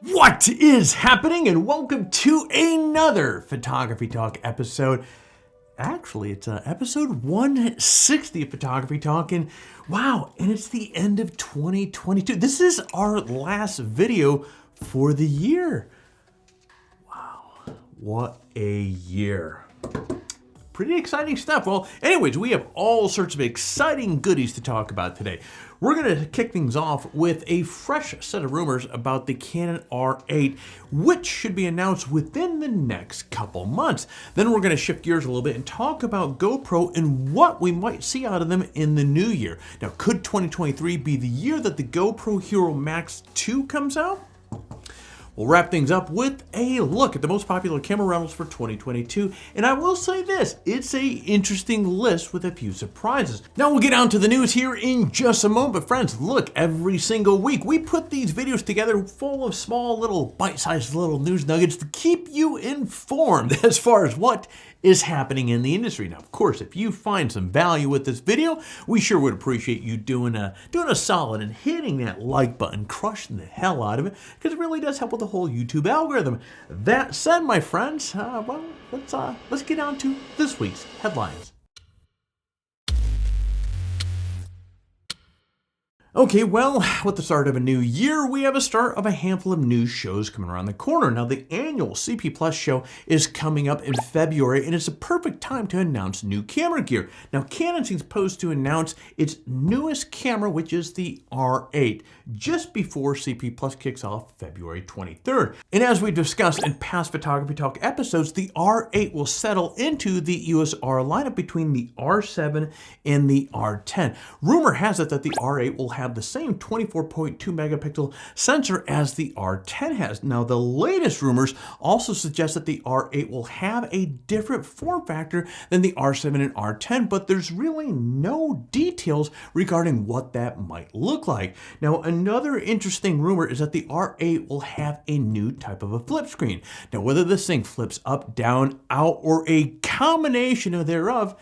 What is happening, and welcome to another Photography Talk episode. Actually, it's episode 160 of Photography Talk, and wow, and it's the end of 2022. This is our last video for the year. Wow, what a year. Pretty exciting stuff. Well, anyways, we have all sorts of exciting goodies to talk about today. We're going to kick things off with a fresh set of rumors about the Canon R8, which should be announced within the next couple months. Then we're going to shift gears a little bit and talk about GoPro and what we might see out of them in the new year. Now, could 2023 be the year that the GoPro Hero MAX 2 comes out? We'll wrap things up with a look at the most popular camera rentals for 2022. And I will say this, it's an interesting list with a few surprises. Now we'll get on to the news here in just a moment. But friends, look, every single week we put these videos together full of small little bite-sized little news nuggets to keep you informed as far as what is happening in the industry. Now, of course, if you find some value with this video, we sure would appreciate you doing a solid and hitting that like button, crushing the hell out of it, because it really does help with the whole YouTube algorithm. That said, my friends, well, let's get on to this week's headlines. Okay, well, with the start of a new year, we have a start of a handful of new shows coming around the corner. Now, the annual CP Plus show is coming up in February, and it's a perfect time to announce new camera gear. Now, Canon seems supposed to announce its newest camera, which is the R8, just before CP Plus kicks off February 23rd. And as we discussed in past Photography Talk episodes, the R8 will settle into the EOS R lineup between the R7 and the R10. Rumor has it that the R8 will have the same 24.2 megapixel sensor as the R10 has. Now, the latest rumors also suggest that the R8 will have a different form factor than the R7 and R10, but there's really no details regarding what that might look like. Now, another interesting rumor is that the R8 will have a new type of a flip screen. Now, whether this thing flips up, down, out, or a combination of thereof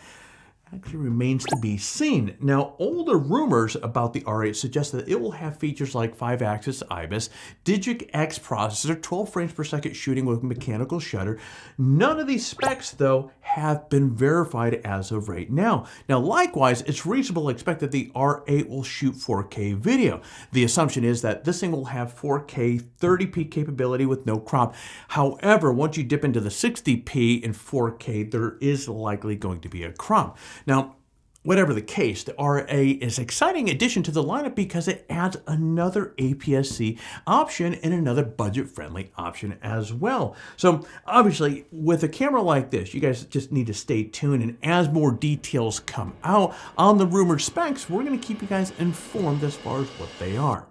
actually remains to be seen. Now, older rumors about the R8 suggest that it will have features like 5-axis IBIS, Digic X processor, 12 frames per second shooting with mechanical shutter. None of these specs, though, have been verified as of right now. Now, likewise, it's reasonable to expect that the R8 will shoot 4K video. The assumption is that this thing will have 4K 30p capability with no crop. However, once you dip into the 60p and 4K, there is likely going to be a crop. Now, whatever the case, the R8 is an exciting addition to the lineup because it adds another APS-C option and another budget-friendly option as well. So obviously, with a camera like this, you guys just need to stay tuned, and as more details come out on the rumored specs, we're going to keep you guys informed as far as what they are.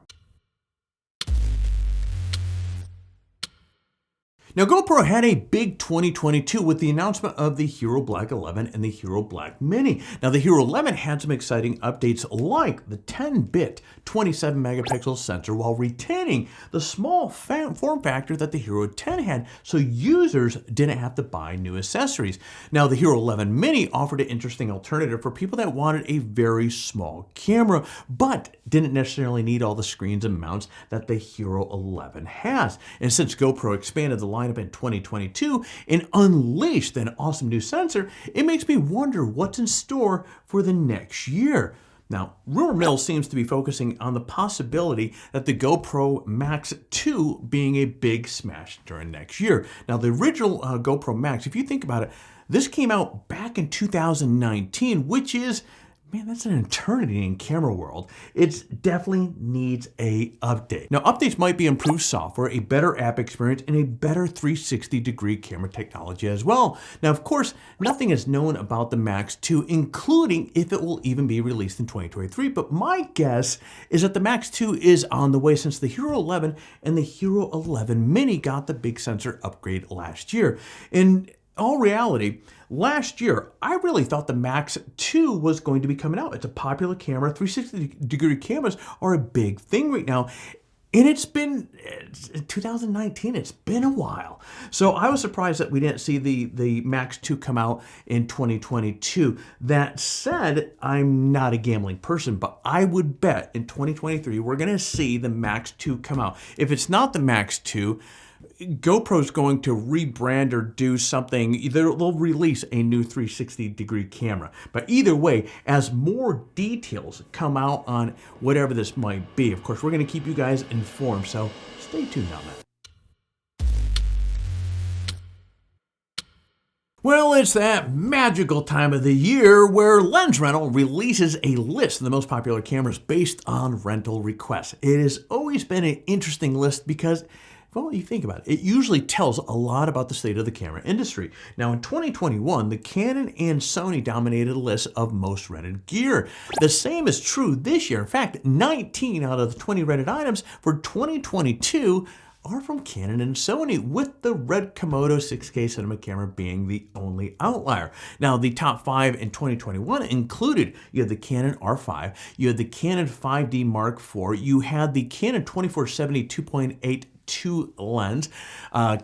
Now, GoPro had a big 2022 with the announcement of the Hero Black 11 and the Hero Black Mini. Now, the Hero 11 had some exciting updates like the 10-bit 27 megapixel sensor while retaining the small form factor that the Hero 10 had, so users didn't have to buy new accessories. Now, the Hero 11 Mini offered an interesting alternative for people that wanted a very small camera, but didn't necessarily need all the screens and mounts that the Hero 11 has. And since GoPro expanded the line up in 2022 and unleashed an awesome new sensor, it makes me wonder what's in store for the next year. Now, rumor mill seems to be focusing on the possibility that the GoPro Max 2 being a big smash during next year. Now, the original GoPro Max, if you think about it, this came out back in 2019, which is, man, that's an eternity in camera world. It definitely needs a update. Now, updates might be improved software, a better app experience, and a better 360-degree camera technology as well. Now, of course, nothing is known about the Max 2, including if it will even be released in 2023, but my guess is that the Max 2 is on the way since the Hero 11 and the Hero 11 Mini got the big sensor upgrade last year. In all reality, last year, I really thought the Max 2 was going to be coming out. It's a popular camera. 360-degree cameras are a big thing right now. And it's 2019, it's been a while. So I was surprised that we didn't see the Max 2 come out in 2022. That said, I'm not a gambling person, but I would bet in 2023 we're going to see the Max 2 come out. If it's not the Max 2, GoPro's going to rebrand or do something. Either they'll release a new 360-degree camera. But either way, as more details come out on whatever this might be, of course, we're going to keep you guys informed. So stay tuned on that. Well, it's that magical time of the year where Lens Rental releases a list of the most popular cameras based on rental requests. It has always been an interesting list because, well, you think about it, it usually tells a lot about the state of the camera industry. Now, in 2021, the Canon and Sony dominated the list of most rented gear. The same is true this year. In fact, 19 out of the 20 rented items for 2022 are from Canon and Sony, with the red Komodo 6K cinema camera being the only outlier. Now, the top 5 in 2021 included, you had the Canon R5, you had the Canon 5D Mark IV, you had the Canon 2470 2.82 lens,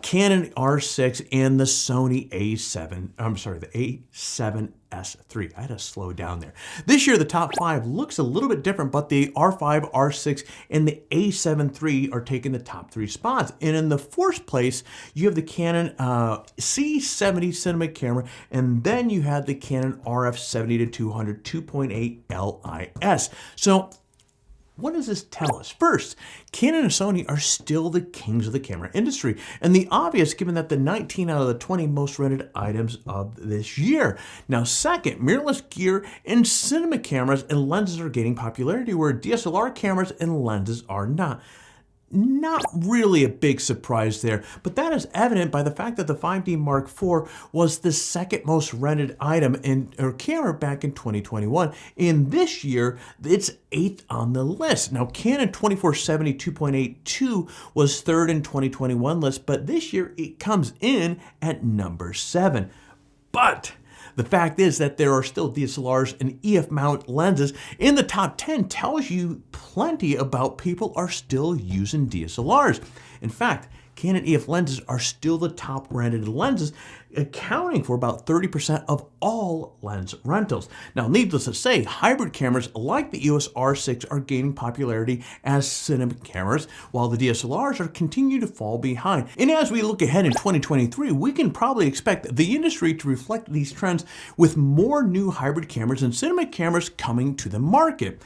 Canon R6, and the Sony the A7S III. I had to slow down there. This year, the top 5 looks a little bit different, but the R5, R6, and the A7 III are taking the top 3 spots. And in the 4th place, you have the Canon C70 cinema camera, and then you have the Canon RF70 200 2.8 LIS. So, what does this tell us? First, Canon and Sony are still the kings of the camera industry, and the obvious given that the 19 out of the 20 most rented items of this year. Now, second, mirrorless gear and cinema cameras and lenses are gaining popularity where DSLR cameras and lenses are not. Not really a big surprise there, but that is evident by the fact that the 5D Mark IV was the second most rented item or camera back in 2021. In this year, it's 8th on the list. Now, Canon 2470 2.82 was 3rd in 2021 list, but this year it comes in at number 7. But the fact is that there are still DSLRs and EF mount lenses in the top 10 tells you plenty about people are still using DSLRs. In fact, Canon EF lenses are still the top rented lenses, accounting for about 30% of all lens rentals. Now, needless to say, hybrid cameras like the EOS R8 are gaining popularity as cinema cameras, while the DSLRs are continuing to fall behind. And as we look ahead in 2023, we can probably expect the industry to reflect these trends with more new hybrid cameras and cinema cameras coming to the market.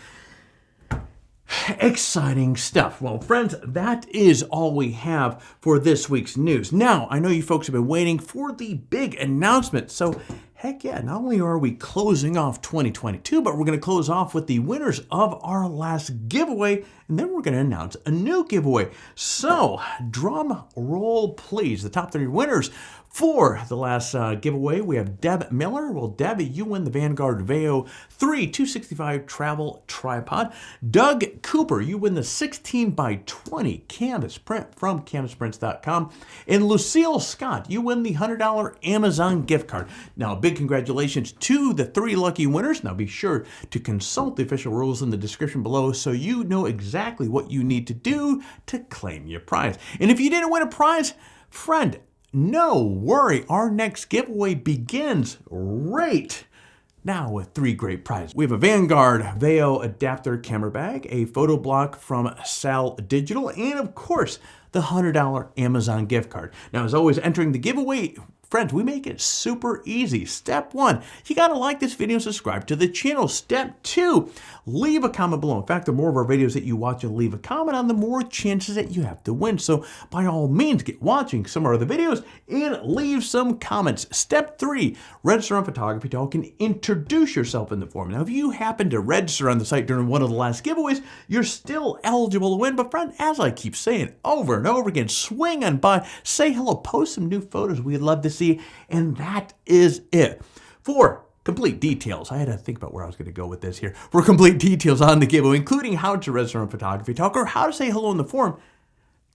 Exciting stuff. Well, friends, that is all we have for this week's news. Now, I know you folks have been waiting for the big announcement. So, heck yeah, not only are we closing off 2022, but we're going to close off with the winners of our last giveaway, and then we're going to announce a new giveaway. So, drum roll, please. The top 3 winners for the last giveaway, we have Deb Miller. Well, Deb, you win the Vanguard Veo 3 265 travel tripod. Doug Cooper, you win the 16x20 canvas print from canvasprints.com. And Lucille Scott, you win the $100 Amazon gift card. Now, big congratulations to the 3 lucky winners. Now, be sure to consult the official rules in the description below so you know exactly what you need to do to claim your prize. And if you didn't win a prize, friend, no worry, our next giveaway begins right now with 3 great prizes. We have a Vanguard Veo adapter camera bag, a photo block from Sal Digital, and of course, the $100 Amazon gift card. Now, as always, entering the giveaway, friends, we make it super easy. Step 1, you gotta like this video and subscribe to the channel. Step 2, leave a comment below. In fact, the more of our videos that you watch and leave a comment on, the more chances that you have to win. So by all means, get watching some of our other videos and leave some comments. Step 3, register on Photography Talk and introduce yourself in the forum. Now, if you happen to register on the site during one of the last giveaways, you're still eligible to win. But friend, as I keep saying over and over again, swing on by, say hello, post some new photos. We'd love to see, and that is it. For complete details, I had to think about where I was going to go with this here. For complete details on the giveaway, including how to register on Photography Talk or how to say hello in the forum,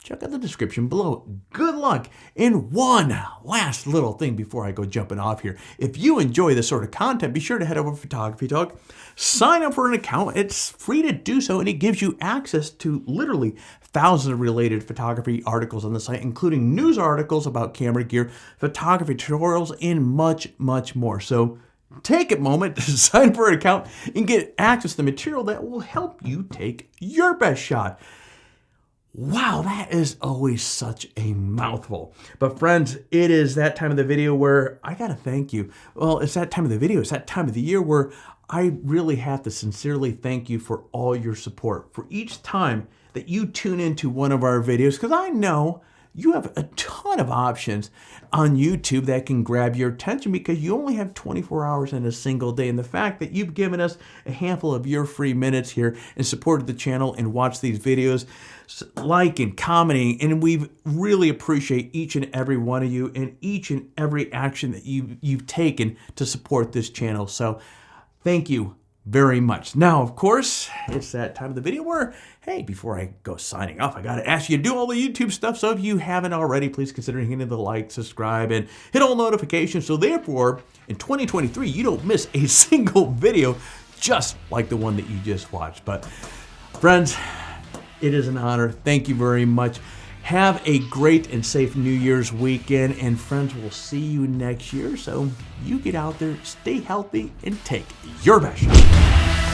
check out the description below. Good luck. And one last little thing before I go jumping off here. If you enjoy this sort of content, be sure to head over to Photography Talk, sign up for an account. It's free to do so, and it gives you access to literally thousands of related photography articles on the site, including news articles about camera gear, photography tutorials, and much, much more. So take a moment to sign for an account and get access to the material that will help you take your best shot. Wow, that is always such a mouthful. But friends, it is that time of the video where I gotta thank you. Well, it's that time of the video, it's that time of the year where I really have to sincerely thank you for all your support, for each time that you tune into one of our videos, because I know you have a ton of options on YouTube that can grab your attention because you only have 24 hours in a single day. And the fact that you've given us a handful of your free minutes here and supported the channel and watched these videos, like and commenting, and we really appreciate each and every one of you and each and every action that you've taken to support this channel. So thank you very much. Now, of course, it's that time of the video where, hey, before I go signing off, I got to ask you to do all the YouTube stuff. So if you haven't already, please consider hitting the like, subscribe, and hit all notifications. So therefore, in 2023, you don't miss a single video just like the one that you just watched. But friends, it is an honor. Thank you very much. Have a great and safe New Year's weekend. And friends, we'll see you next year. So you get out there, stay healthy, and take your best shot.